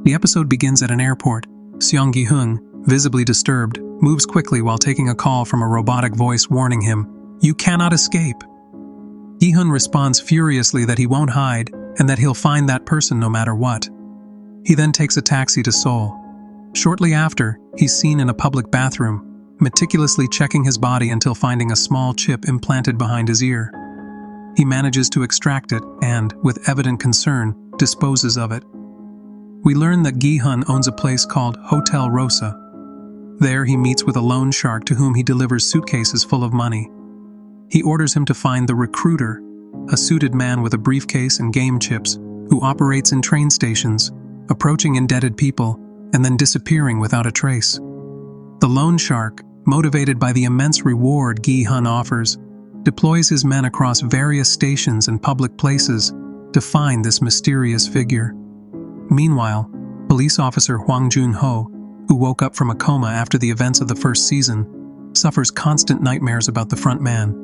The episode begins at an airport. Seong Gi-hun, visibly disturbed, moves quickly while taking a call from a robotic voice warning him, "You cannot escape." Gi-hun responds furiously that he won't hide and that he'll find that person no matter what. He then takes a taxi to Seoul. Shortly after, he's seen in a public bathroom, meticulously checking his body until finding a small chip implanted behind his ear. He manages to extract it and, with evident concern, disposes of it. We learn that Gi-hun owns a place called Hotel Rosa. There he meets with a loan shark to whom he delivers suitcases full of money. He orders him to find the recruiter, a suited man with a briefcase and game chips, who operates in train stations, approaching indebted people, and then disappearing without a trace. The loan shark, motivated by the immense reward Gi-hun offers, deploys his men across various stations and public places to find this mysterious figure. Meanwhile, police officer Hwang Jun-ho, who woke up from a coma after the events of the first season, suffers constant nightmares about the front man.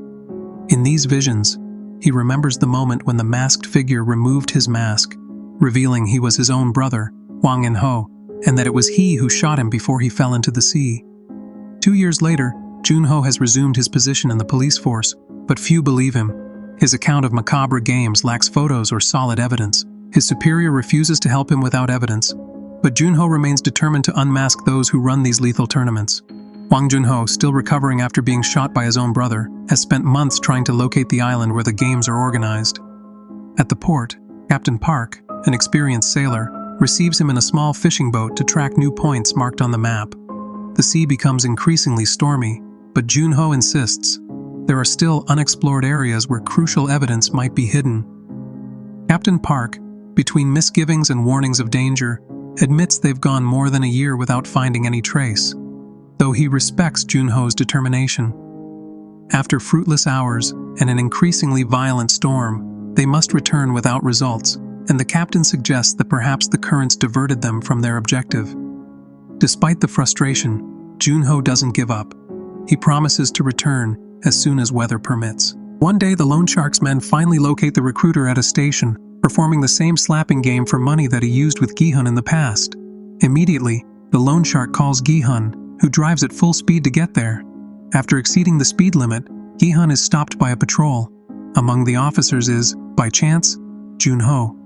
In these visions, he remembers the moment when the masked figure removed his mask, revealing he was his own brother, Hwang In-ho, and that it was he who shot him before he fell into the sea. 2 years later, Jun-ho has resumed his position in the police force, but few believe him. His account of macabre games lacks photos or solid evidence. His superior refuses to help him without evidence, but Jun-ho remains determined to unmask those who run these lethal tournaments. Hwang Jun-ho, still recovering after being shot by his own brother, has spent months trying to locate the island where the games are organized. At the port, Captain Park, an experienced sailor, receives him in a small fishing boat to track new points marked on the map. The sea becomes increasingly stormy, but Jun-ho insists there are still unexplored areas where crucial evidence might be hidden. Captain Park, between misgivings and warnings of danger, admits they've gone more than a year without finding any trace, though he respects Jun-ho's determination. After fruitless hours and an increasingly violent storm, they must return without results, and the captain suggests that perhaps the currents diverted them from their objective. Despite the frustration, Jun-ho doesn't give up. He promises to return as soon as weather permits. One day, the loan shark's men finally locate the recruiter at a station, performing the same slapping game for money that he used with Gi-hun in the past. Immediately, the loan shark calls Gi-hun, who drives at full speed to get there. After exceeding the speed limit, Gi-hun is stopped by a patrol. Among the officers is, by chance, Jun-ho.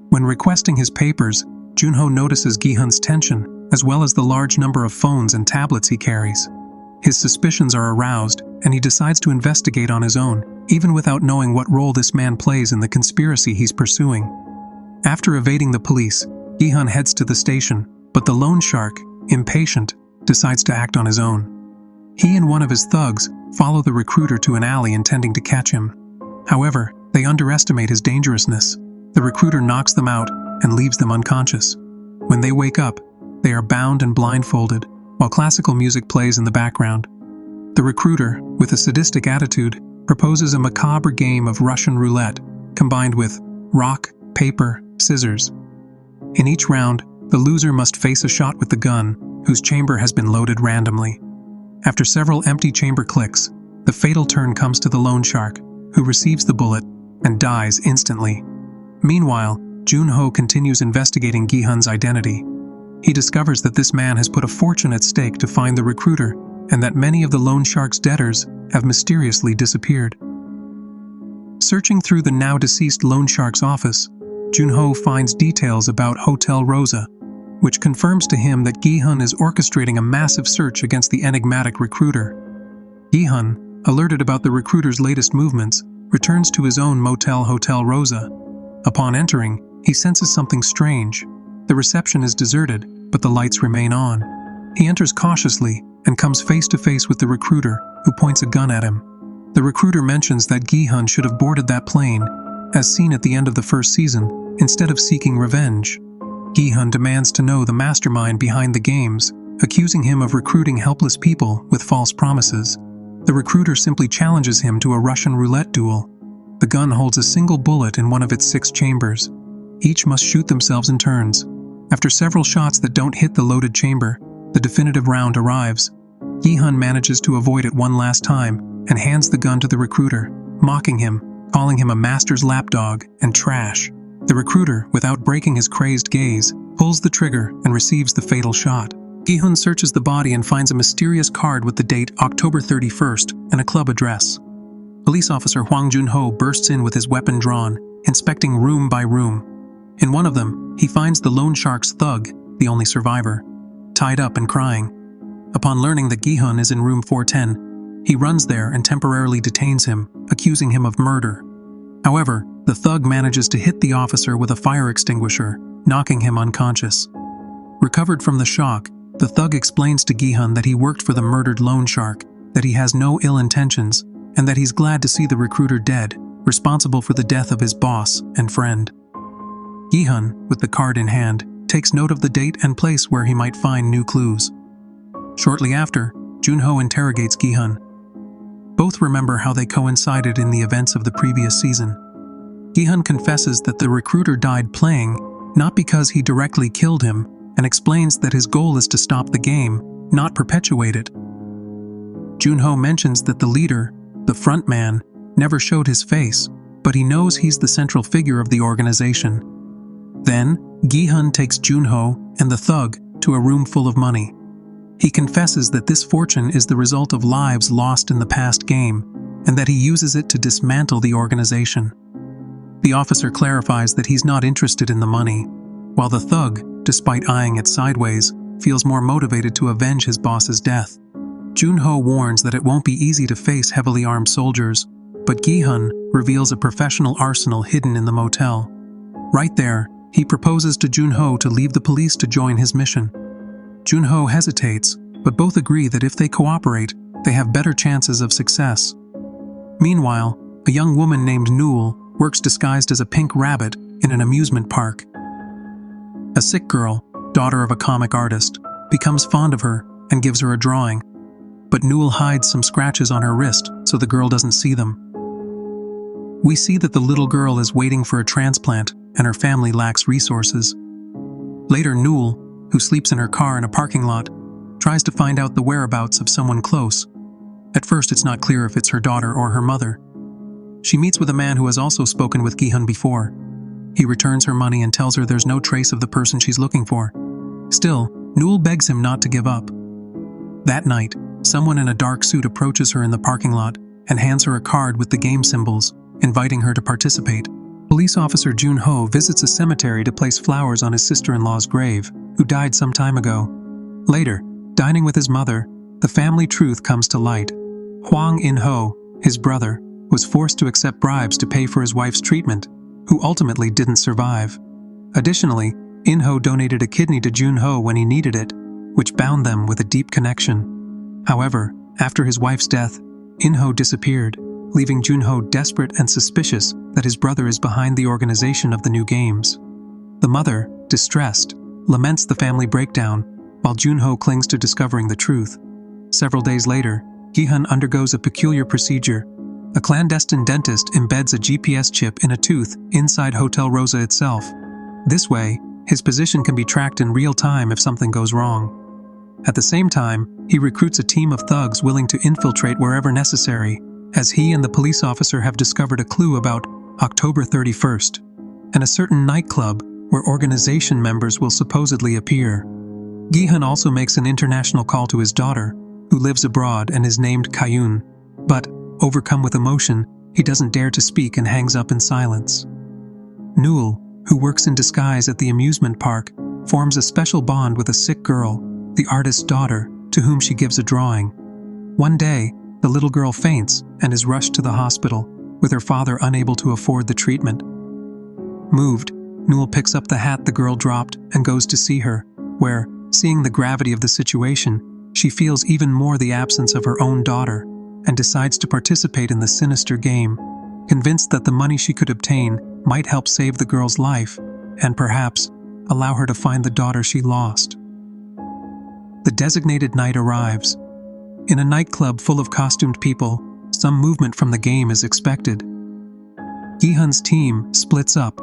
When requesting his papers, Jun-ho notices Gi-hun's tension, as well as the large number of phones and tablets he carries. His suspicions are aroused, and he decides to investigate on his own, even without knowing what role this man plays in the conspiracy he's pursuing. After evading the police, Gi-hun heads to the station, but the loan shark, impatient, decides to act on his own. He and one of his thugs follow the recruiter to an alley intending to catch him. However, they underestimate his dangerousness. The recruiter knocks them out and leaves them unconscious. When they wake up, they are bound and blindfolded, while classical music plays in the background. The recruiter, with a sadistic attitude, proposes a macabre game of Russian roulette, combined with rock, paper, scissors. In each round, the loser must face a shot with the gun, whose chamber has been loaded randomly. After several empty chamber clicks, the fatal turn comes to the loan shark, who receives the bullet and dies instantly. Meanwhile, Jun-ho continues investigating Gi-hun's identity. He discovers that this man has put a fortune at stake to find the recruiter, and that many of the loan shark's debtors have mysteriously disappeared. Searching through the now-deceased loan shark's office, Jun-ho finds details about Hotel Rosa, which confirms to him that Gi-hun is orchestrating a massive search against the enigmatic recruiter. Gi-hun, alerted about the recruiter's latest movements, returns to his own motel Hotel Rosa. Upon entering, he senses something strange. The reception is deserted, but the lights remain on. He enters cautiously and comes face to face with the recruiter, who points a gun at him. The recruiter mentions that Gi-hun should have boarded that plane, as seen at the end of the first season, instead of seeking revenge. Gi-hun demands to know the mastermind behind the games, accusing him of recruiting helpless people with false promises. The recruiter simply challenges him to a Russian roulette duel. The gun holds a single bullet in one of its 6 chambers. Each must shoot themselves in turns. After several shots that don't hit the loaded chamber, the definitive round arrives. Gi-hun manages to avoid it one last time and hands the gun to the recruiter, mocking him, calling him a master's lapdog and trash. The recruiter, without breaking his crazed gaze, pulls the trigger, and receives the fatal shot. Gi-hun searches the body and finds a mysterious card with the date October 31st and a club address. Police officer Hwang Jun-ho bursts in with his weapon drawn, inspecting room by room. In one of them, he finds the loan shark's thug, the only survivor, tied up and crying. Upon learning that Gi-hun is in room 410, he runs there and temporarily detains him, accusing him of murder. However, the thug manages to hit the officer with a fire extinguisher, knocking him unconscious. Recovered from the shock, the thug explains to Gi-hun that he worked for the murdered loan shark, that he has no ill intentions, and that he's glad to see the recruiter dead, responsible for the death of his boss and friend. Gi-hun, with the card in hand, takes note of the date and place where he might find new clues. Shortly after, Jun-ho interrogates Gi-hun. Both remember how they coincided in the events of the previous season. Gi-hun confesses that the recruiter died playing, not because he directly killed him, and explains that his goal is to stop the game, not perpetuate it. Jun-ho mentions that the leader, the front man, never showed his face, but he knows he's the central figure of the organization. Then, Gi-hun takes Jun-ho and the thug to a room full of money. He confesses that this fortune is the result of lives lost in the past game, and that he uses it to dismantle the organization. The officer clarifies that he's not interested in the money, while the thug, despite eyeing it sideways, feels more motivated to avenge his boss's death. Jun-ho warns that it won't be easy to face heavily armed soldiers, but Gi-hun reveals a professional arsenal hidden in the motel. Right there, he proposes to Jun-ho to leave the police to join his mission. Jun-ho hesitates, but both agree that if they cooperate, they have better chances of success. Meanwhile, a young woman named Nool works disguised as a pink rabbit in an amusement park. A sick girl, daughter of a comic artist, becomes fond of her and gives her a drawing. But Nool hides some scratches on her wrist so the girl doesn't see them. We see that the little girl is waiting for a transplant and her family lacks resources. Later, Nool, who sleeps in her car in a parking lot, tries to find out the whereabouts of someone close. At first, it's not clear if it's her daughter or her mother. She meets with a man who has also spoken with Gi-hun before. He returns her money and tells her there's no trace of the person she's looking for. Still, Nool begs him not to give up. That night, someone in a dark suit approaches her in the parking lot and hands her a card with the game symbols, inviting her to participate. Police officer Jun-ho visits a cemetery to place flowers on his sister-in-law's grave, who died some time ago. Later, dining with his mother, the family truth comes to light. Hwang In-ho, his brother, was forced to accept bribes to pay for his wife's treatment, who ultimately didn't survive. Additionally, In-ho donated a kidney to Jun-ho when he needed it, which bound them with a deep connection. However, after his wife's death, In-ho disappeared, leaving Jun-ho desperate and suspicious that his brother is behind the organization of the new games. The mother, distressed, laments the family breakdown, while Jun-ho clings to discovering the truth. Several days later, Gi-hun undergoes a peculiar procedure. A clandestine dentist embeds a GPS chip in a tooth inside Hotel Rosa itself. This way, his position can be tracked in real time if something goes wrong. At the same time, he recruits a team of thugs willing to infiltrate wherever necessary, as he and the police officer have discovered a clue about October 31st, and a certain nightclub where organization members will supposedly appear. Gi-hun also makes an international call to his daughter, who lives abroad and is named Kayun, but, overcome with emotion, he doesn't dare to speak and hangs up in silence. Nool, who works in disguise at the amusement park, forms a special bond with a sick girl, the artist's daughter, to whom she gives a drawing. One day, the little girl faints and is rushed to the hospital, with her father unable to afford the treatment. Moved, Nool picks up the hat the girl dropped and goes to see her, where, seeing the gravity of the situation, she feels even more the absence of her own daughter, and decides to participate in the sinister game, convinced that the money she could obtain might help save the girl's life, and perhaps allow her to find the daughter she lost. The designated night arrives. In a nightclub full of costumed people, some movement from the game is expected. Gi-hun's team splits up.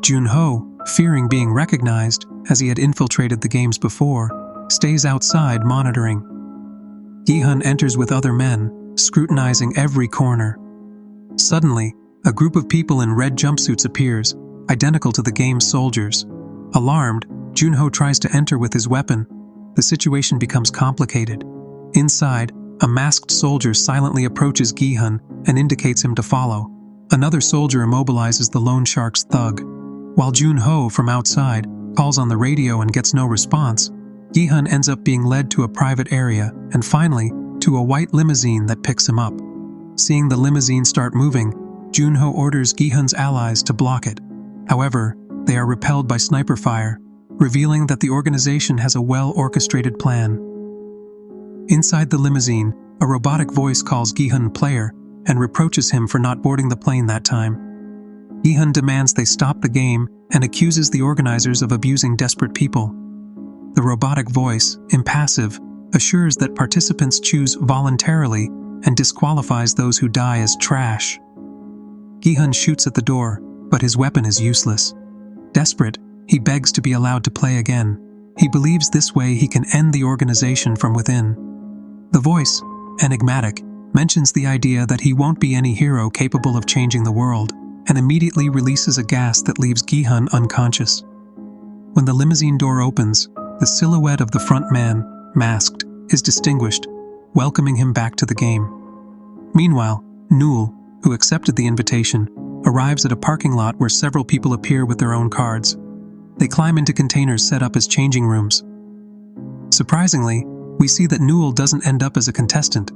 Jun-ho, fearing being recognized, as he had infiltrated the games before, stays outside monitoring. Gi-hun enters with other men, scrutinizing every corner. Suddenly, a group of people in red jumpsuits appears, identical to the game's soldiers. Alarmed, Junho tries to enter with his weapon. The situation becomes complicated. Inside, a masked soldier silently approaches Gi-hun and indicates him to follow. Another soldier immobilizes the loan shark's thug. While Junho, from outside, calls on the radio and gets no response, Gi-hun ends up being led to a private area and finally to a white limousine that picks him up. Seeing the limousine start moving, Junho orders Gi-hun's allies to block it. However, they are repelled by sniper fire, revealing that the organization has a well-orchestrated plan. Inside the limousine, a robotic voice calls Gi-hun player and reproaches him for not boarding the plane that time. Gi-hun demands they stop the game and accuses the organizers of abusing desperate people. The robotic voice, impassive, assures that participants choose voluntarily and disqualifies those who die as trash. Gi-hun shoots at the door, but his weapon is useless. Desperate, he begs to be allowed to play again. He believes this way he can end the organization from within. The voice, enigmatic, mentions the idea that he won't be any hero capable of changing the world, and immediately releases a gas that leaves Gi-hun unconscious. When the limousine door opens, the silhouette of the front man, masked, is distinguished, welcoming him back to the game. Meanwhile, Newell, who accepted the invitation, arrives at a parking lot where several people appear with their own cards. They climb into containers set up as changing rooms. Surprisingly, we see that Newell doesn't end up as a contestant,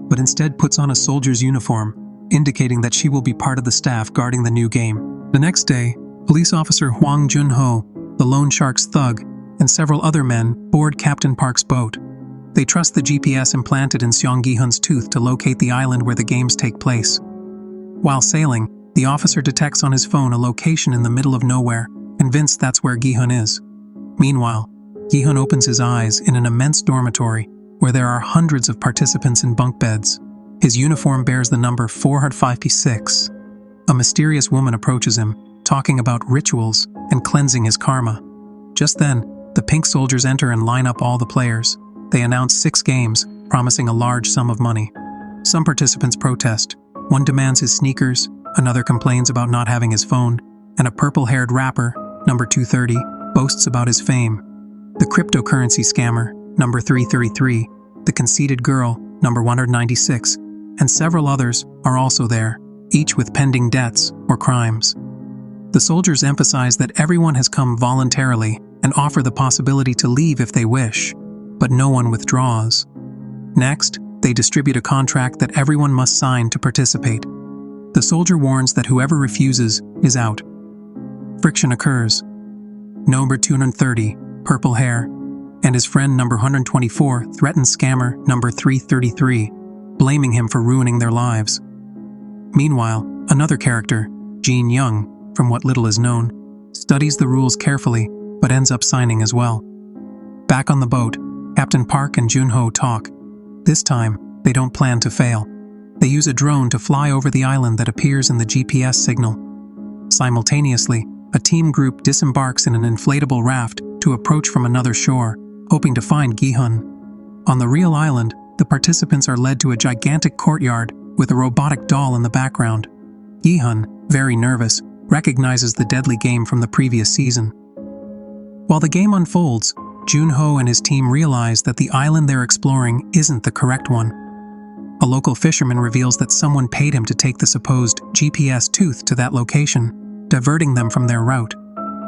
but instead puts on a soldier's uniform, indicating that she will be part of the staff guarding the new game. The next day, police officer Hwang Junho, the loan shark's thug, and several other men board Captain Park's boat. They trust the GPS implanted in Seong Gi-hun's tooth to locate the island where the games take place. While sailing, the officer detects on his phone a location in the middle of nowhere, convinced that's where Gi-hun is. Meanwhile, Gi-hun opens his eyes in an immense dormitory where there are hundreds of participants in bunk beds. His uniform bears the number 456. A mysterious woman approaches him, talking about rituals and cleansing his karma. Just then, the pink soldiers enter and line up all the players. They announce 6 games, promising a large sum of money. Some participants protest. One demands his sneakers, another complains about not having his phone, and a purple-haired rapper, number 230, boasts about his fame. The cryptocurrency scammer, number 333, the conceited girl, number 196, and several others are also there, each with pending debts or crimes. The soldiers emphasize that everyone has come voluntarily and offer the possibility to leave if they wish, but no one withdraws. Next, they distribute a contract that everyone must sign to participate. The soldier warns that whoever refuses is out. Friction occurs. Number 230, purple hair, and his friend number 124 threatens scammer number 333, blaming him for ruining their lives. Meanwhile, another character, Jin Young, from what little is known, studies the rules carefully but ends up signing as well. Back on the boat, Captain Park and Junho talk. This time, they don't plan to fail. They use a drone to fly over the island that appears in the GPS signal. Simultaneously, a team group disembarks in an inflatable raft to approach from another shore, hoping to find Gi-hun. On the real island, the participants are led to a gigantic courtyard with a robotic doll in the background. Gi-hun, very nervous, recognizes the deadly game from the previous season. While the game unfolds, Junho and his team realize that the island they're exploring isn't the correct one. A local fisherman reveals that someone paid him to take the supposed GPS tooth to that location, diverting them from their route.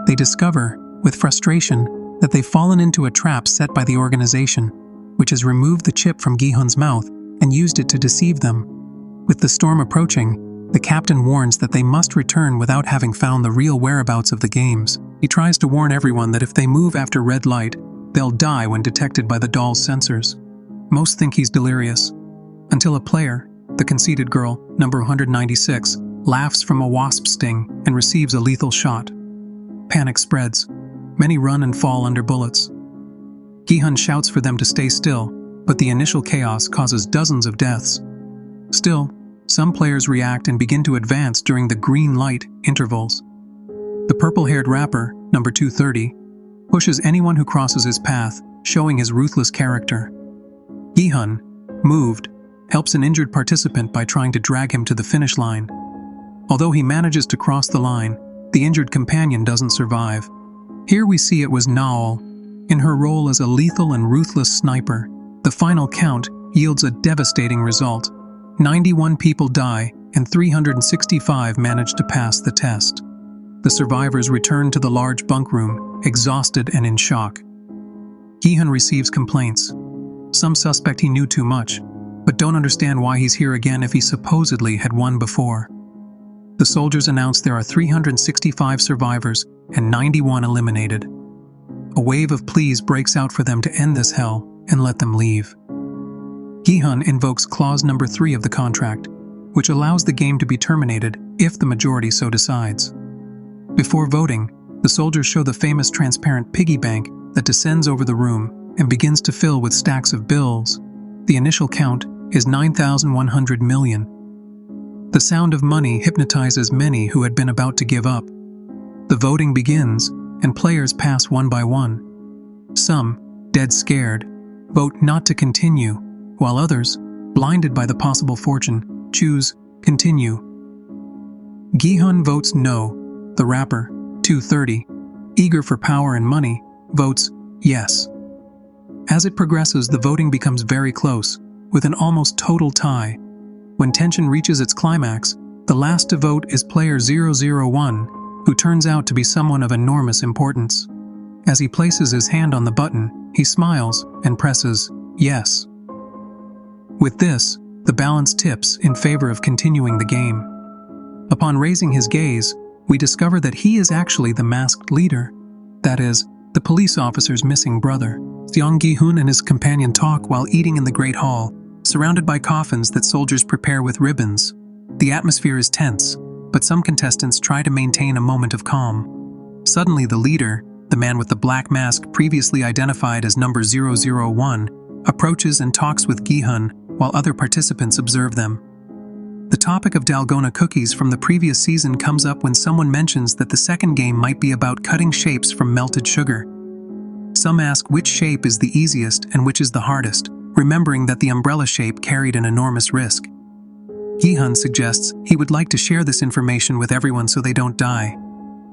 They discover, with frustration, that they've fallen into a trap set by the organization, which has removed the chip from Gi-hun's mouth and used it to deceive them. With the storm approaching, the captain warns that they must return without having found the real whereabouts of the games. He tries to warn everyone that if they move after red light, they'll die when detected by the doll's sensors. Most think he's delirious, until a player, the conceited girl, number 196, laughs from a wasp sting and receives a lethal shot. Panic spreads. Many run and fall under bullets. Gi-hun shouts for them to stay still, but the initial chaos causes dozens of deaths. Still, some players react and begin to advance during the green light intervals. The purple-haired rapper, number 230, pushes anyone who crosses his path, showing his ruthless character. Gi-hun, moved, helps an injured participant by trying to drag him to the finish line. Although he manages to cross the line, the injured companion doesn't survive. Here we see it was Naol, in her role as a lethal and ruthless sniper. The final count yields a devastating result. 91 people die, and 365 manage to pass the test. The survivors return to the large bunk room, exhausted and in shock. Gi-hun receives complaints. Some suspect he knew too much, but don't understand why he's here again if he supposedly had won before. The soldiers announce there are 365 survivors and 91 eliminated. A wave of pleas breaks out for them to end this hell and let them leave. Gi-hun invokes clause number 3 of the contract, which allows the game to be terminated if the majority so decides. Before voting, the soldiers show the famous transparent piggy bank that descends over the room and begins to fill with stacks of bills. The initial count is 9,100 million. The sound of money hypnotizes many who had been about to give up. The voting begins, and players pass one by one. Some, dead scared, vote not to continue, while others, blinded by the possible fortune, choose continue. Gi-hun votes no. The rapper, 230, eager for power and money, votes yes. As it progresses, the voting becomes very close, with an almost total tie. When tension reaches its climax, the last to vote is player 001, who turns out to be someone of enormous importance. As he places his hand on the button, he smiles and presses yes. With this, the balance tips in favor of continuing the game. Upon raising his gaze, we discover that he is actually the masked leader. That is, the police officer's missing brother. Seong Gi-hun and his companion talk while eating in the Great Hall, surrounded by coffins that soldiers prepare with ribbons. The atmosphere is tense, but some contestants try to maintain a moment of calm. Suddenly the leader, the man with the black mask previously identified as number 001, approaches and talks with Gi-hun while other participants observe them. The topic of Dalgona cookies from the previous season comes up when someone mentions that the second game might be about cutting shapes from melted sugar. Some ask which shape is the easiest and which is the hardest, remembering that the umbrella shape carried an enormous risk. Gi-hun suggests he would like to share this information with everyone so they don't die,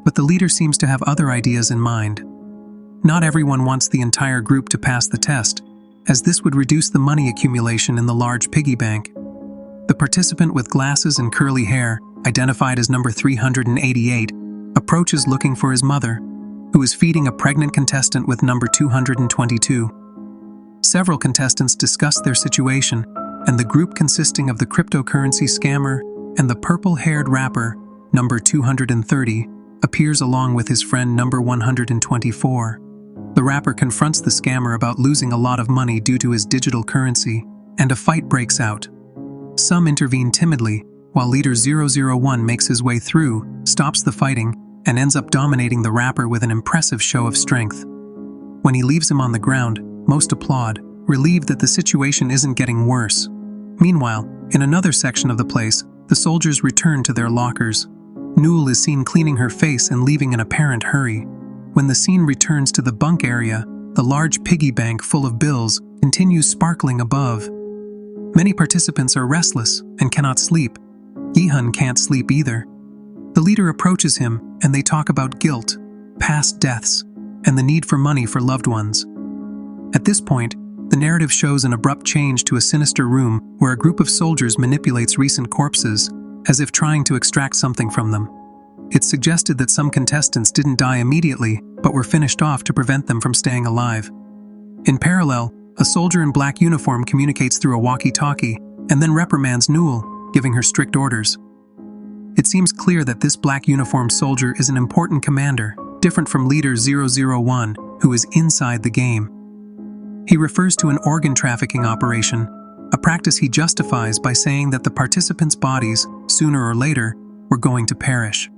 but the leader seems to have other ideas in mind. Not everyone wants the entire group to pass the test, as this would reduce the money accumulation in the large piggy bank. The participant with glasses and curly hair, identified as number 388, approaches looking for his mother, who is feeding a pregnant contestant with number 222. Several contestants discuss their situation, and the group consisting of the cryptocurrency scammer and the purple-haired rapper, number 230, appears along with his friend number 124. The rapper confronts the scammer about losing a lot of money due to his digital currency, and a fight breaks out. Some intervene timidly, while leader 001 makes his way through, stops the fighting, and ends up dominating the rapper with an impressive show of strength. When he leaves him on the ground, most applaud, relieved that the situation isn't getting worse. Meanwhile, in another section of the place, the soldiers return to their lockers. Newell is seen cleaning her face and leaving in apparent hurry. When the scene returns to the bunk area, the large piggy bank full of bills continues sparkling above. Many participants are restless and cannot sleep. Gi-hun can't sleep either. The leader approaches him and they talk about guilt, past deaths, and the need for money for loved ones. At this point, the narrative shows an abrupt change to a sinister room where a group of soldiers manipulates recent corpses, as if trying to extract something from them. It's suggested that some contestants didn't die immediately, but were finished off to prevent them from staying alive. In parallel, a soldier in black uniform communicates through a walkie-talkie, and then reprimands Newell, giving her strict orders. It seems clear that this black uniformed soldier is an important commander, different from leader 001, who is inside the game. He refers to an organ trafficking operation, a practice he justifies by saying that the participants' bodies, sooner or later, were going to perish.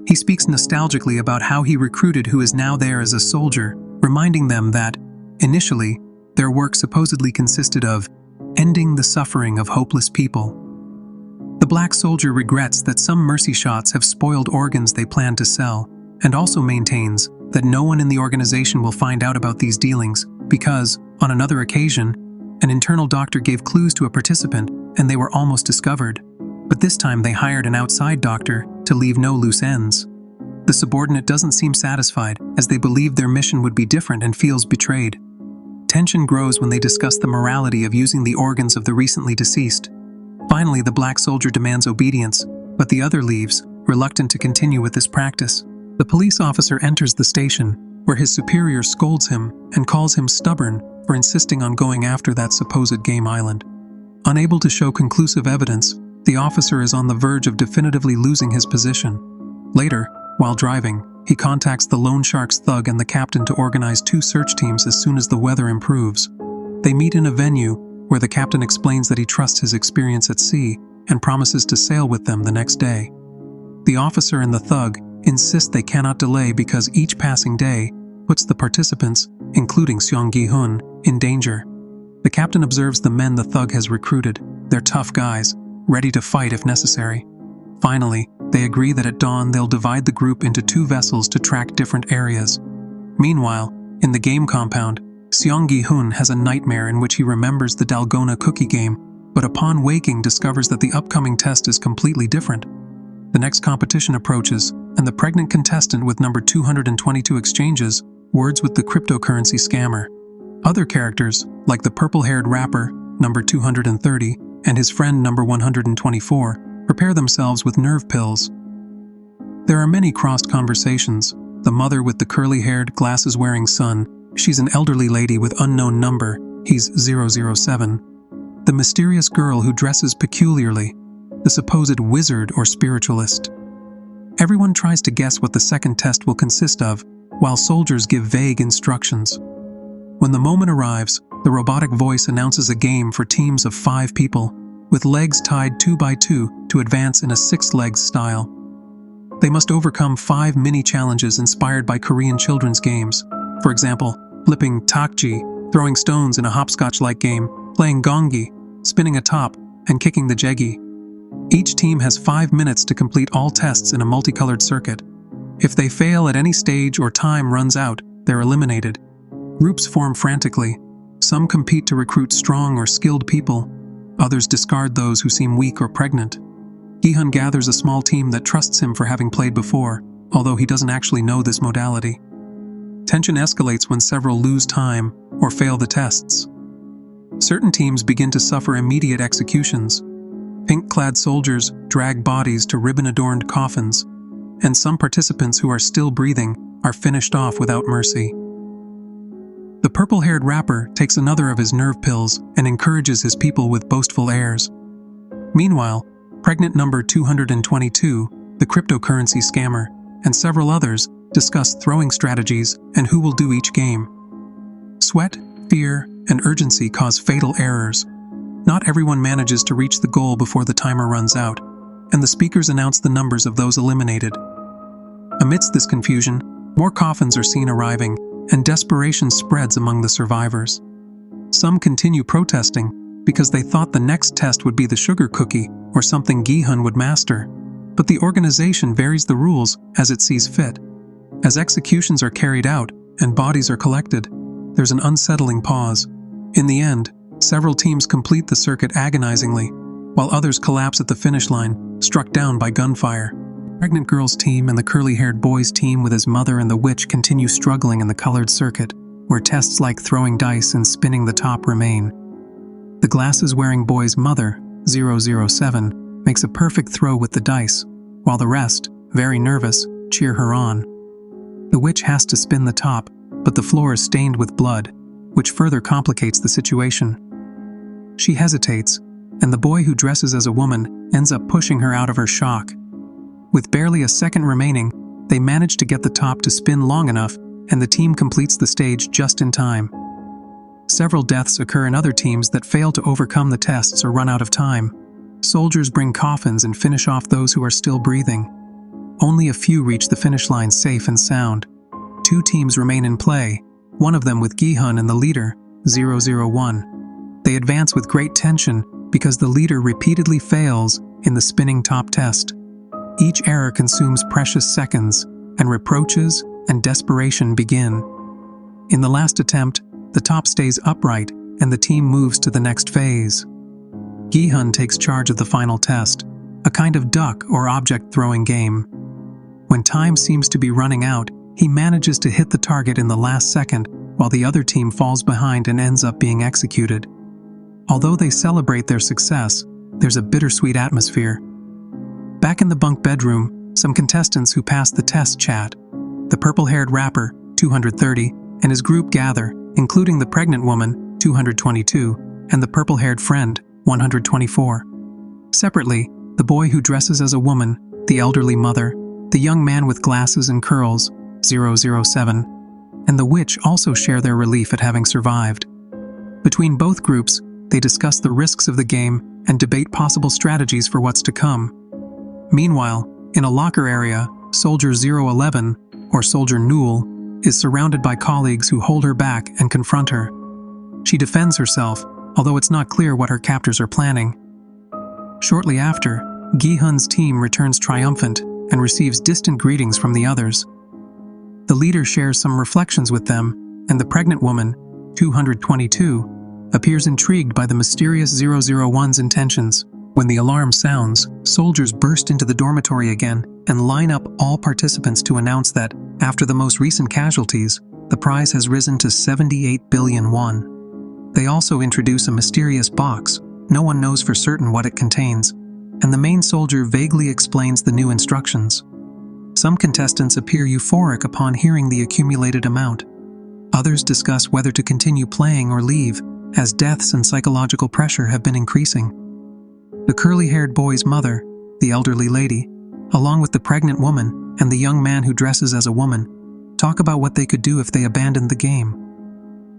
He speaks nostalgically about how he recruited who is now there as a soldier, reminding them that, initially, their work supposedly consisted of ending the suffering of hopeless people. The black soldier regrets that some mercy shots have spoiled organs they plan to sell, and also maintains that no one in the organization will find out about these dealings because, on another occasion, an internal doctor gave clues to a participant and they were almost discovered. But this time they hired an outside doctor to leave no loose ends. The subordinate doesn't seem satisfied, as they believe their mission would be different and feels betrayed. Tension grows when they discuss the morality of using the organs of the recently deceased. Finally, the black soldier demands obedience, but the other leaves, reluctant to continue with this practice. The police officer enters the station, where his superior scolds him and calls him stubborn for insisting on going after that supposed game island. Unable to show conclusive evidence, the officer is on the verge of definitively losing his position. Later, while driving, he contacts the loan shark's thug and the captain to organize 2 search teams as soon as the weather improves. They meet in a venue where the captain explains that he trusts his experience at sea and promises to sail with them the next day. The officer and the thug insist they cannot delay because each passing day puts the participants, including Seong Gi-hun, in danger. The captain observes the men the thug has recruited. They're tough guys, ready to fight if necessary. Finally, they agree that at dawn they'll divide the group into 2 vessels to track different areas. Meanwhile, in the game compound, Seong Gi-hun has a nightmare in which he remembers the Dalgona cookie game, but upon waking discovers that the upcoming test is completely different. The next competition approaches, and the pregnant contestant with number 222 exchanges words with the cryptocurrency scammer. Other characters, like the purple-haired rapper, number 230, and his friend number 124, prepare themselves with nerve pills. There are many crossed conversations. The mother with the curly-haired, glasses-wearing son, she's an elderly lady with unknown number, he's 007. The mysterious girl who dresses peculiarly, the supposed wizard or spiritualist. Everyone tries to guess what the second test will consist of, while soldiers give vague instructions. When the moment arrives, the robotic voice announces a game for teams of 5 people, with legs tied 2 by 2 to advance in a 6-legs style. They must overcome 5 mini-challenges inspired by Korean children's games. For example, flipping takji, throwing stones in a hopscotch-like game, playing gongi, spinning a top, and kicking the jegi. Each team has 5 minutes to complete all tests in a multicolored circuit. If they fail at any stage or time runs out, they're eliminated. Groups form frantically. Some compete to recruit strong or skilled people. Others discard those who seem weak or pregnant. Gi-hun gathers a small team that trusts him for having played before, although he doesn't actually know this modality. Tension escalates when several lose time or fail the tests. Certain teams begin to suffer immediate executions. Pink-clad soldiers drag bodies to ribbon-adorned coffins, and some participants who are still breathing are finished off without mercy. The purple-haired rapper takes another of his nerve pills and encourages his people with boastful airs. Meanwhile, pregnant number 222, the cryptocurrency scammer, and several others discuss throwing strategies and who will do each game. Sweat, fear, and urgency cause fatal errors. Not everyone manages to reach the goal before the timer runs out, and the speakers announce the numbers of those eliminated. Amidst this confusion, more coffins are seen arriving, and desperation spreads among the survivors. Some continue protesting because they thought the next test would be the sugar cookie or something Gi-hun would master, but the organization varies the rules as it sees fit. As executions are carried out and bodies are collected, there's an unsettling pause. In the end, several teams complete the circuit agonizingly, while others collapse at the finish line, struck down by gunfire. The pregnant girl's team and the curly-haired boy's team with his mother and the witch continue struggling in the colored circuit, where tests like throwing dice and spinning the top remain. The glasses-wearing boy's mother, 007, makes a perfect throw with the dice, while the rest, very nervous, cheer her on. The witch has to spin the top, but the floor is stained with blood, which further complicates the situation. She hesitates, and the boy who dresses as a woman ends up pushing her out of her shock. With barely a second remaining, they manage to get the top to spin long enough, and the team completes the stage just in time. Several deaths occur in other teams that fail to overcome the tests or run out of time. Soldiers bring coffins and finish off those who are still breathing. Only a few reach the finish line safe and sound. 2 teams remain in play, one of them with Gi-hun and the leader, 001. They advance with great tension because the leader repeatedly fails in the spinning top test. Each error consumes precious seconds, and reproaches and desperation begin. In the last attempt, the top stays upright and the team moves to the next phase. Gi-hun takes charge of the final test, a kind of duck or object throwing game. When time seems to be running out, he manages to hit the target in the last second, while the other team falls behind and ends up being executed. Although they celebrate their success, there's a bittersweet atmosphere. Back in the bunk bedroom, some contestants who passed the test chat. The purple-haired rapper, 230, and his group gather, including the pregnant woman, 222, and the purple-haired friend, 124. Separately, the boy who dresses as a woman, the elderly mother, the young man with glasses and curls, 007, and the witch also share their relief at having survived. Between both groups, they discuss the risks of the game and debate possible strategies for what's to come. Meanwhile, in a locker area, Soldier 011, or Soldier Newell, is surrounded by colleagues who hold her back and confront her. She defends herself, although it's not clear what her captors are planning. Shortly after, Gi-hun's team returns triumphant and receives distant greetings from the others. The leader shares some reflections with them, and the pregnant woman, 222, appears intrigued by the mysterious 001's intentions. When the alarm sounds, soldiers burst into the dormitory again and line up all participants to announce that, after the most recent casualties, the prize has risen to 78 billion won. They also introduce a mysterious box. No one knows for certain what it contains, and the main soldier vaguely explains the new instructions. Some contestants appear euphoric upon hearing the accumulated amount. Others discuss whether to continue playing or leave, as deaths and psychological pressure have been increasing. The curly-haired boy's mother, the elderly lady, along with the pregnant woman and the young man who dresses as a woman, talk about what they could do if they abandoned the game.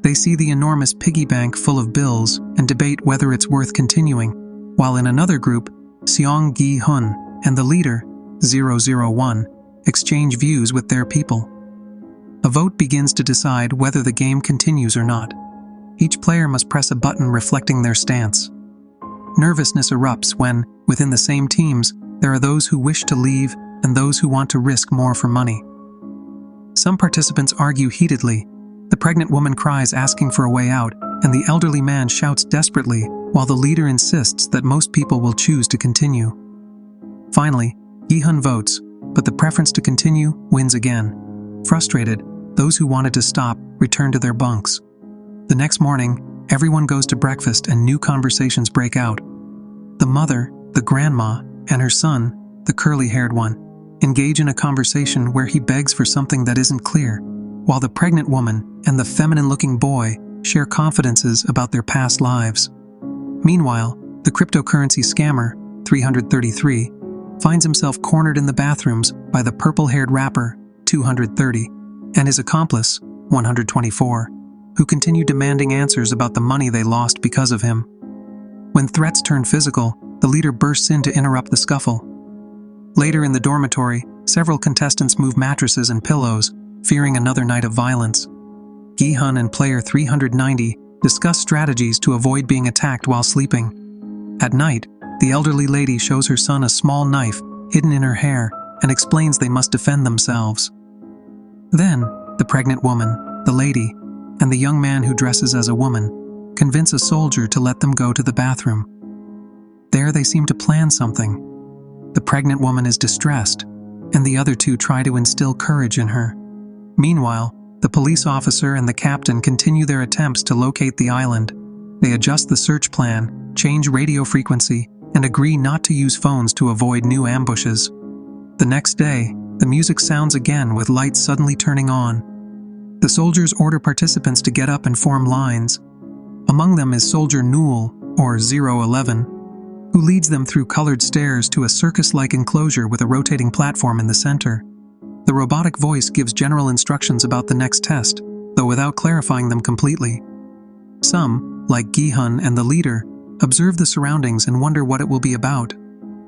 They see the enormous piggy bank full of bills and debate whether it's worth continuing, while in another group, Seong Gi-hun and the leader, 001, exchange views with their people. A vote begins to decide whether the game continues or not. Each player must press a button reflecting their stance. Nervousness erupts when, within the same teams, there are those who wish to leave and those who want to risk more for money. Some participants argue heatedly. The pregnant woman cries asking for a way out, and the elderly man shouts desperately, while the leader insists that most people will choose to continue. Finally, Gi-hun votes, but the preference to continue wins again. Frustrated, those who wanted to stop return to their bunks. The next morning, everyone goes to breakfast and new conversations break out. The mother, the grandma, and her son, the curly-haired one, engage in a conversation where he begs for something that isn't clear, while the pregnant woman and the feminine-looking boy share confidences about their past lives. Meanwhile, the cryptocurrency scammer, 333, finds himself cornered in the bathrooms by the purple-haired rapper, 230, and his accomplice, 124, who continue demanding answers about the money they lost because of him. When threats turn physical, the leader bursts in to interrupt the scuffle. Later in the dormitory, several contestants move mattresses and pillows, fearing another night of violence. Gi-hun and player 390 discuss strategies to avoid being attacked while sleeping. At night, the elderly lady shows her son a small knife hidden in her hair and explains they must defend themselves. Then, the pregnant woman, the lady, and the young man who dresses as a woman convince a soldier to let them go to the bathroom. There they seem to plan something. The pregnant woman is distressed, and the other two try to instill courage in her. Meanwhile, the police officer and the captain continue their attempts to locate the island. They adjust the search plan, change radio frequency, and agree not to use phones to avoid new ambushes. The next day, the music sounds again with lights suddenly turning on. The soldiers order participants to get up and form lines. Among them is Soldier Newell, or 011, who leads them through colored stairs to a circus-like enclosure with a rotating platform in the center. The robotic voice gives general instructions about the next test, though without clarifying them completely. Some, like Gi-hun and the leader, observe the surroundings and wonder what it will be about.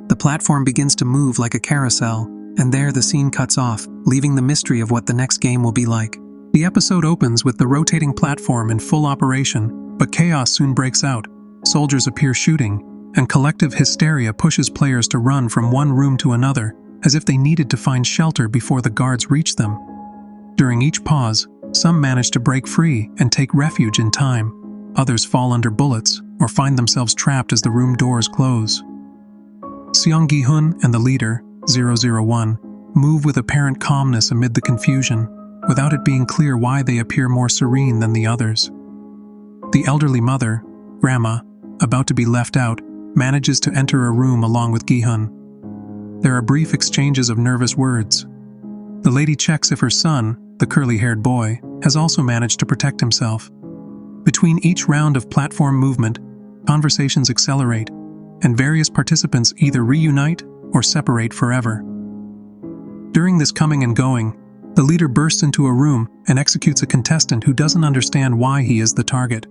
The platform begins to move like a carousel, and there the scene cuts off, leaving the mystery of what the next game will be like. The episode opens with the rotating platform in full operation, but chaos soon breaks out. Soldiers appear shooting, and collective hysteria pushes players to run from one room to another, as if they needed to find shelter before the guards reach them. During each pause, some manage to break free and take refuge in time. Others fall under bullets or find themselves trapped as the room doors close. Seong Gi-hun and the leader, 001, move with apparent calmness amid the confusion, without it being clear why they appear more serene than the others. The elderly mother, Grandma, about to be left out, manages to enter a room along with Gi-hun. There are brief exchanges of nervous words. The lady checks if her son, the curly-haired boy, has also managed to protect himself. Between each round of platform movement, conversations accelerate, and various participants either reunite or separate forever. During this coming and going, the leader bursts into a room and executes a contestant who doesn't understand why he is the target.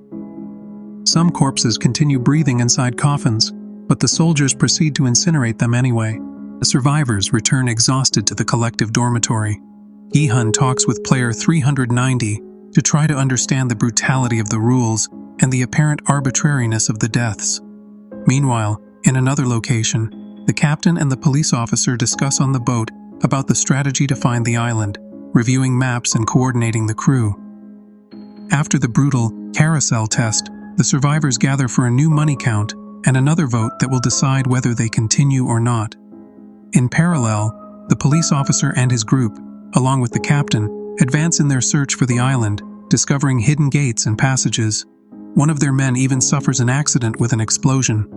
Some corpses continue breathing inside coffins, but the soldiers proceed to incinerate them anyway. The survivors return exhausted to the collective dormitory. Gi-hun talks with player 390 to try to understand the brutality of the rules and the apparent arbitrariness of the deaths. Meanwhile, in another location, the captain and the police officer discuss on the boat about the strategy to find the island, reviewing maps and coordinating the crew. After the brutal carousel test, the survivors gather for a new money count and another vote that will decide whether they continue or not. In parallel, the police officer and his group, along with the captain, advance in their search for the island, discovering hidden gates and passages. One of their men even suffers an accident with an explosion.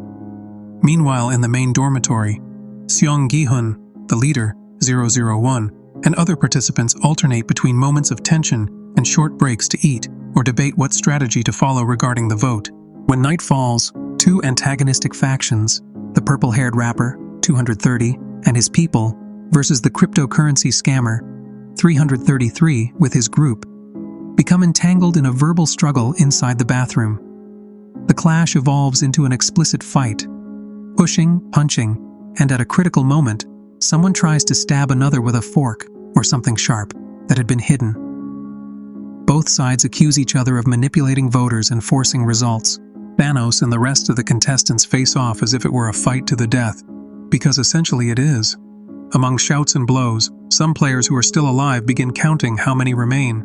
Meanwhile, in the main dormitory, Seong Gi-hun, the leader, 001, and other participants alternate between moments of tension and short breaks to eat or debate what strategy to follow regarding the vote. When night falls, two antagonistic factions, the purple-haired rapper, 230, and his people, versus the cryptocurrency scammer, 333, with his group, become entangled in a verbal struggle inside the bathroom. The clash evolves into an explicit fight, pushing, punching, and at a critical moment, someone tries to stab another with a fork or something sharp that had been hidden. Both sides accuse each other of manipulating voters and forcing results. Thanos and the rest of the contestants face off as if it were a fight to the death, because essentially it is. Among shouts and blows, some players who are still alive begin counting how many remain.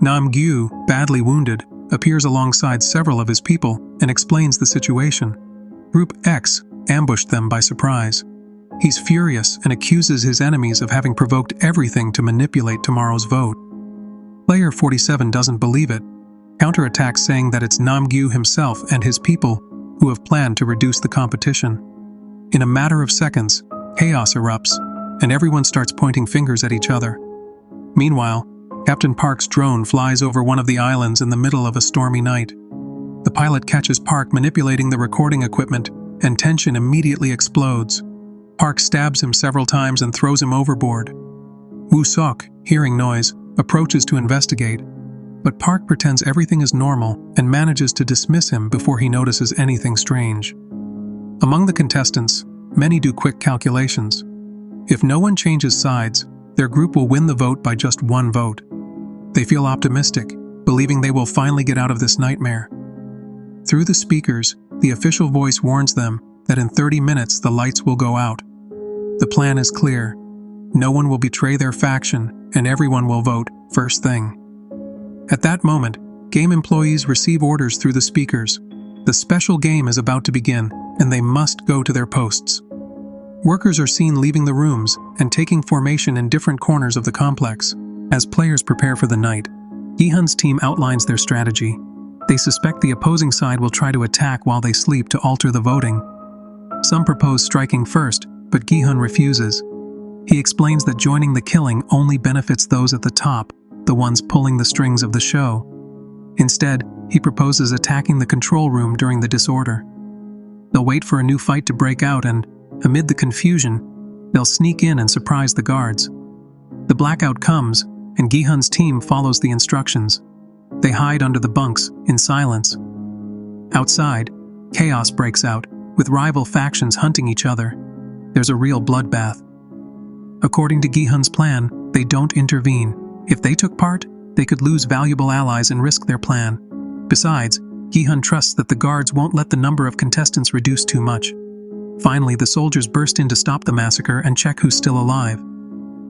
Nam-gyu, badly wounded, appears alongside several of his people and explains the situation. Group X ambushed them by surprise. He's furious and accuses his enemies of having provoked everything to manipulate tomorrow's vote. Player 47 doesn't believe it, counterattacks saying that it's Nam-gyu himself and his people who have planned to reduce the competition. In a matter of seconds, chaos erupts, and everyone starts pointing fingers at each other. Meanwhile, Captain Park's drone flies over one of the islands in the middle of a stormy night. The pilot catches Park manipulating the recording equipment, and tension immediately explodes. Park stabs him several times and throws him overboard. Woo-sok, hearing noise, approaches to investigate, but Park pretends everything is normal and manages to dismiss him before he notices anything strange. Among the contestants, many do quick calculations. If no one changes sides, their group will win the vote by just one vote. They feel optimistic, believing they will finally get out of this nightmare. Through the speakers, the official voice warns them that in 30 minutes the lights will go out. The plan is clear. No one will betray their faction, and everyone will vote first thing. At that moment, game employees receive orders through the speakers. The special game is about to begin, and they must go to their posts. Workers are seen leaving the rooms and taking formation in different corners of the complex. As players prepare for the night, Gi-hun's team outlines their strategy. They suspect the opposing side will try to attack while they sleep to alter the voting. Some propose striking first, but Gi-hun refuses. He explains that joining the killing only benefits those at the top, the ones pulling the strings of the show. Instead, he proposes attacking the control room during the disorder. They'll wait for a new fight to break out and, amid the confusion, they'll sneak in and surprise the guards. The blackout comes, and Gi-hun's team follows the instructions. They hide under the bunks, in silence. Outside, chaos breaks out, with rival factions hunting each other. There's a real bloodbath. According to Gi-hun's plan, they don't intervene. If they took part, they could lose valuable allies and risk their plan. Besides, Gi-hun trusts that the guards won't let the number of contestants reduce too much. Finally, the soldiers burst in to stop the massacre and check who's still alive.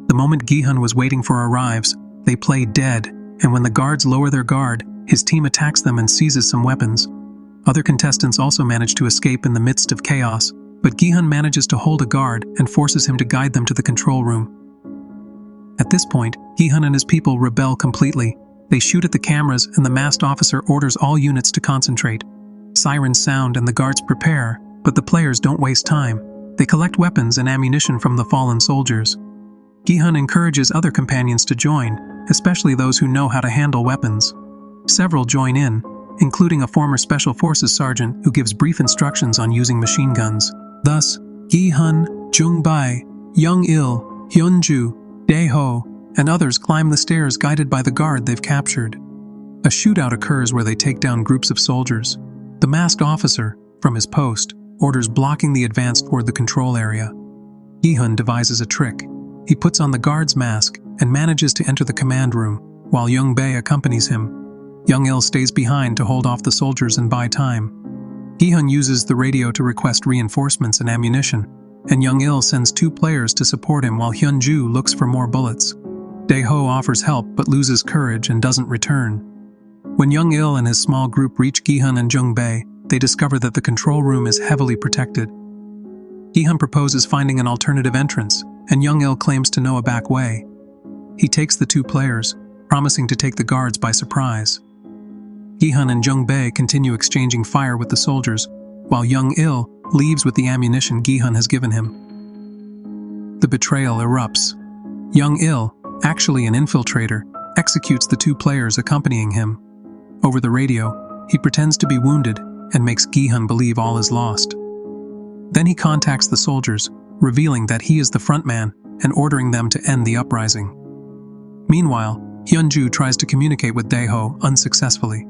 The moment Gi-hun was waiting for arrives, they play dead, and when the guards lower their guard, his team attacks them and seizes some weapons. Other contestants also manage to escape in the midst of chaos, but Gi-hun manages to hold a guard and forces him to guide them to the control room. At this point, Gi-hun and his people rebel completely. They shoot at the cameras and the masked officer orders all units to concentrate. Sirens sound and the guards prepare, but the players don't waste time. They collect weapons and ammunition from the fallen soldiers. Gi-hun encourages other companions to join, especially those who know how to handle weapons. Several join in, including a former Special Forces sergeant who gives brief instructions on using machine guns. Thus, Gi-hun, Jung-bae, Young-il, Hyun-ju, Dae-ho, and others climb the stairs guided by the guard they've captured. A shootout occurs where they take down groups of soldiers. The masked officer, from his post, orders blocking the advance toward the control area. Gi-hun devises a trick. He puts on the guard's mask and manages to enter the command room, while Young-bae accompanies him. Young-il stays behind to hold off the soldiers and buy time. Gi-hun uses the radio to request reinforcements and ammunition, and Young-il sends 2 players to support him while Hyun-ju looks for more bullets. Dae-ho offers help but loses courage and doesn't return. When Young-il and his small group reach Gi-hun and Jung-bae, they discover that the control room is heavily protected. Gi-hun proposes finding an alternative entrance, and Young-il claims to know a back way. He takes the 2 players, promising to take the guards by surprise. Gi-hun and Jung-bae continue exchanging fire with the soldiers, while Young-il leaves with the ammunition Gi-hun has given him. The betrayal erupts. Young-il, actually an infiltrator, executes the 2 players accompanying him. Over the radio, he pretends to be wounded and makes Gi-hun believe all is lost. Then he contacts the soldiers, revealing that he is the frontman and ordering them to end the uprising. Meanwhile, Hyun-ju tries to communicate with Dae-ho unsuccessfully.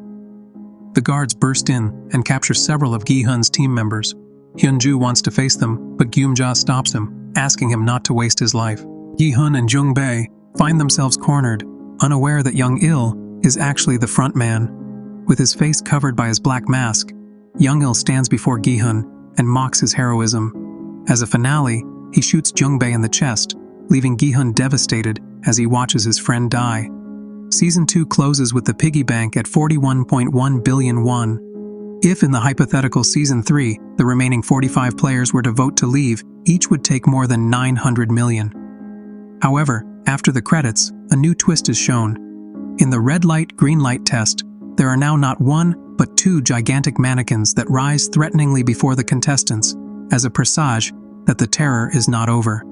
The guards burst in and capture several of Gi-hun's team members. Hyun-ju wants to face them, but Gyum-ja stops him, asking him not to waste his life. Gi-hun and Jung-bae find themselves cornered, unaware that Young-il is actually the front man. With his face covered by his black mask, Young-il stands before Gi-hun and mocks his heroism. As a finale, he shoots Jung-bae in the chest, leaving Gi-hun devastated as he watches his friend die. Season 2 closes with the piggy bank at 41.1 billion won. If in the hypothetical Season 3, the remaining 45 players were to vote to leave, each would take more than 900 million. However, after the credits, a new twist is shown. In the red light, green light test, there are now not 1, but 2 gigantic mannequins that rise threateningly before the contestants, as a presage that the terror is not over.